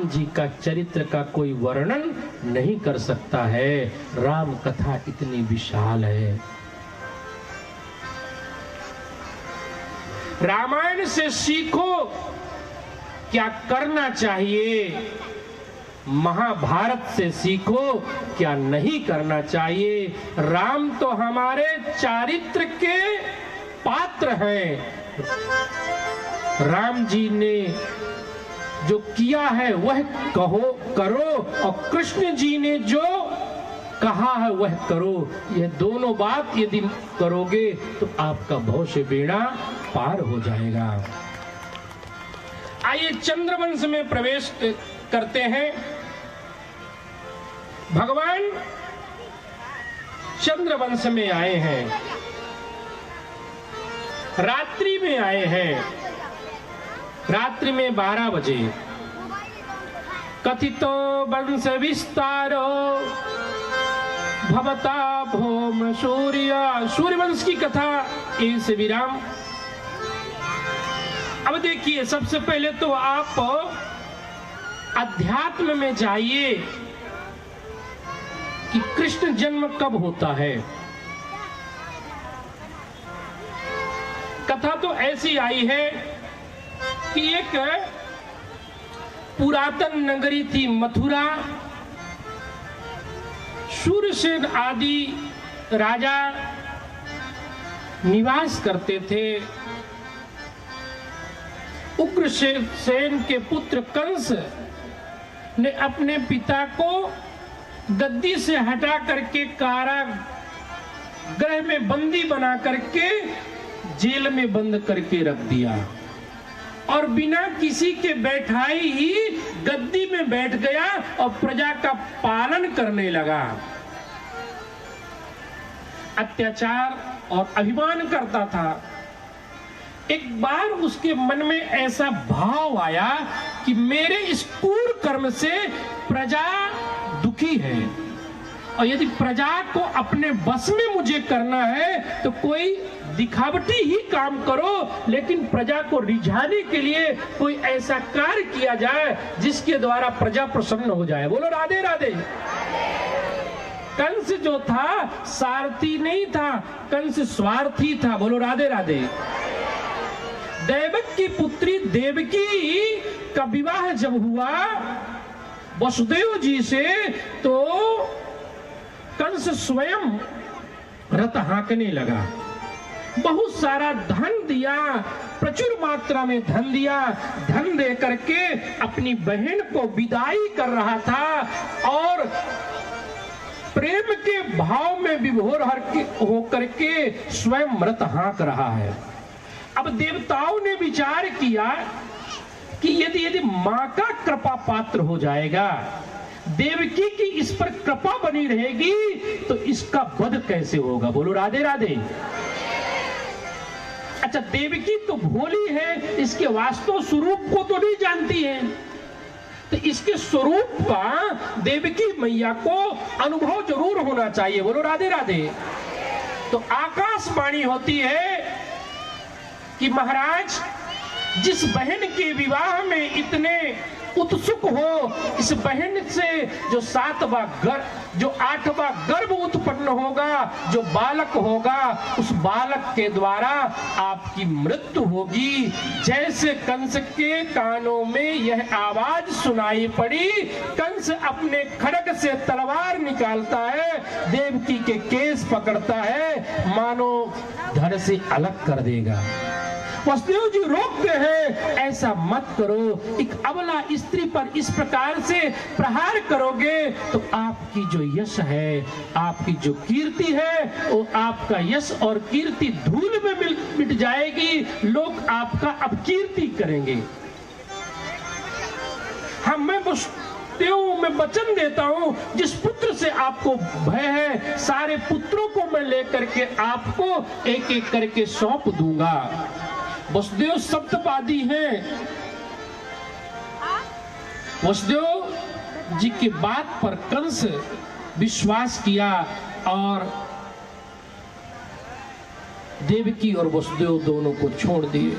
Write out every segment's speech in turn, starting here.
राम जी का चरित्र का कोई वर्णन नहीं कर सकता है। राम कथा इतनी विशाल है। रामायण से सीखो क्या करना चाहिए, महाभारत से सीखो क्या नहीं करना चाहिए। राम तो हमारे चारित्र के पात्र हैं। राम जी ने जो किया है वह करो, और कृष्ण जी ने जो कहा है वह करो। यह दोनों बात यदि करोगे तो आपका भव से बेड़ा पार हो जाएगा। आइए चंद्रवंश में प्रवेश करते हैं। भगवान चंद्रवंश में आए हैं, रात्रि में आए हैं। रात्रि में 12 बजे कथितो वंश विस्तारो भवता भौम सूर्य, सूर्यवंश की कथा यहीं से विराम। अब देखिए, सबसे पहले तो आप अध्यात्म में जाइए कि कृष्ण जन्म कब होता है। कथा तो ऐसी आई है कि एक पुरातन नगरी थी मथुरा। सूर्यसेन आदि राजा निवास करते थे। उग्रसेन के पुत्र कंस ने अपने पिता को गद्दी से हटा करके कारागृह में बंदी बना करके जेल में बंद करके रख दिया, और बिना किसी के बैठाई ही गद्दी में बैठ गया और प्रजा का पालन करने लगा। अत्याचार और अभिमान करता था। एक बार उसके मन में ऐसा भाव आया कि मेरे इस क्रूर कर्म से प्रजा दुखी है, और यदि प्रजा को अपने बस में मुझे करना है तो कोई दिखावटी ही काम करो, लेकिन प्रजा को रिझाने के लिए कोई ऐसा कार्य किया जाए जिसके द्वारा प्रजा प्रसन्न हो जाए। बोलो राधे राधे। कंस जो था सारथी नहीं था, कंस स्वार्थी था। बोलो राधे राधे। देवक की पुत्री देवकी का विवाह जब हुआ वसुदेव जी से, तो कंस स्वयं रथ हाँकने लगा। बहुत सारा धन दिया, प्रचुर मात्रा में धन दिया। धन दे करके अपनी बहन को विदाई कर रहा था, और प्रेम के भाव में विभोर होकर के स्वयं रथ हाँक रहा है। अब देवताओं ने विचार किया कि यदि मां का कृपा पात्र हो जाएगा, देवकी की इस पर कृपा बनी रहेगी, तो इसका वध कैसे होगा। बोलो राधे राधे। अच्छा, देवकी तो भोली है, इसके वास्तव स्वरूप को तो नहीं जानती है, तो इसके स्वरूप का देवकी मैया को अनुभव जरूर होना चाहिए। बोलो राधे राधे। तो आकाशवाणी होती है कि महाराज, जिस बहन के विवाह में इतने उत्सुक हो, इस बहन से जो 8वां गर्भ उत्पन्न होगा, जो बालक होगा, उस बालक के द्वारा आपकी मृत्यु होगी। जैसे कंस के कानों में यह आवाज सुनाई पड़ी, कंस अपने खड्ग से तलवार निकालता है, देवकी के केस पकड़ता है, मानो धड़ से अलग कर देगा। वसुदेव जी रोकते हैं, ऐसा मत करो। एक अबला स्त्री पर इस प्रकार से प्रहार करोगे तो आपकी जो यश है, आपकी जो कीर्ति है, वो आपका यश और कीर्ति धूल में मिट जाएगी। लोग आपका अपकीर्ति करेंगे। मैं वचन देता हूं, जिस पुत्र से आपको भय है, सारे पुत्रों को मैं लेकर के आपको एक एक करके सौंप दूंगा। वसुदेव सप्तपादी हैं। वसुदेव जी की बात पर कंस विश्वास किया और देवकी और वसुदेव दोनों को छोड़ दिए।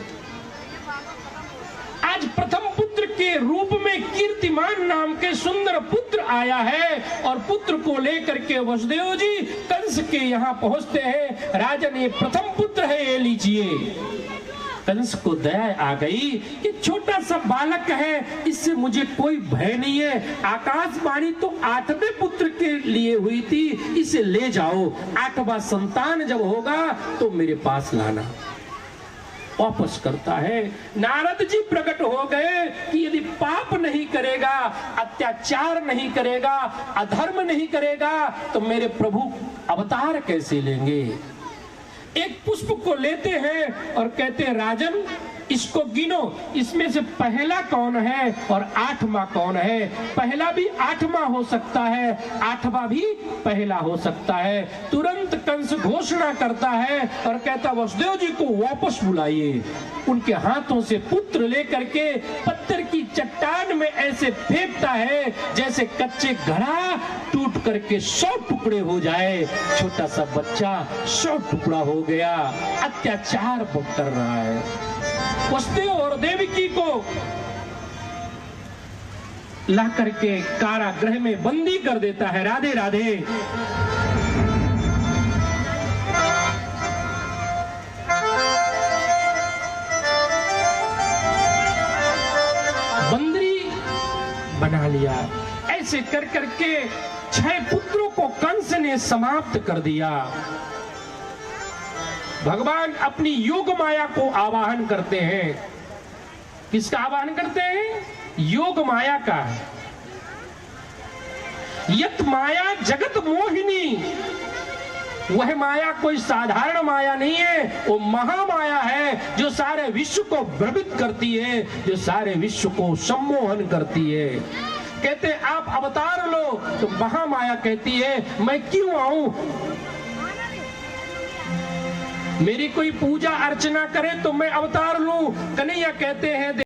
आज प्रथम पुत्र के रूप में कीर्ति कीर्तिमान नाम के सुंदर पुत्र आया है और पुत्र को लेकर के वसुदेव जी कंस के यहाँ पहुंचते हैं। राजन ये प्रथम पुत्र है, ये लीजिए। कंस को दया आ गई कि छोटा सा बालक है, इससे मुझे कोई भय नहीं है। आकाशवाणी तो 8वें पुत्र के लिए हुई थी, इसे ले जाओ, 8वां संतान जब होगा तो मेरे पास लाना। वापस करता है। नारद जी प्रकट हो गए कि यदि पाप नहीं करेगा, अत्याचार नहीं करेगा, अधर्म नहीं करेगा तो मेरे प्रभु अवतार कैसे लेंगे। एक पुष्प को लेते हैं और कहते हैं राजन इसको गिनो, इसमें से पहला कौन है और 8वां कौन है। पहला भी 8वां हो सकता है, 8वां भी पहला हो सकता है। तुरंत कंस घोषणा करता है और कहता वसुदेव जी को वापस बुलाइए। उनके हाथों से पुत्र लेकर के पत्थर की चट्टान में ऐसे फेंकता है जैसे कच्चे घड़ा टूट करके 100 टुकड़े हो जाए। छोटा सा बच्चा 100 टुकड़ा हो गया। अत्याचार कर रहा है। वसुदेव और देवकी को ला करके कारागृह में बंदी कर देता है। राधे राधे। बंदी बना लिया। ऐसे कर करके 6 पुत्रों को कंस ने समाप्त कर दिया। भगवान अपनी योग माया को आवाहन करते हैं। किसका आवाहन करते हैं? योग माया का। यत माया जगत मोहिनी, वह माया कोई साधारण माया नहीं है, वो महामाया है जो सारे विश्व को भ्रमित करती है, जो सारे विश्व को सम्मोहन करती है। कहते आप अवतार लो, तो महामाया कहती है मैं क्यों आऊं, मेरी कोई पूजा अर्चना करे तो मैं अवतार लूं। कन्हैया कहते हैं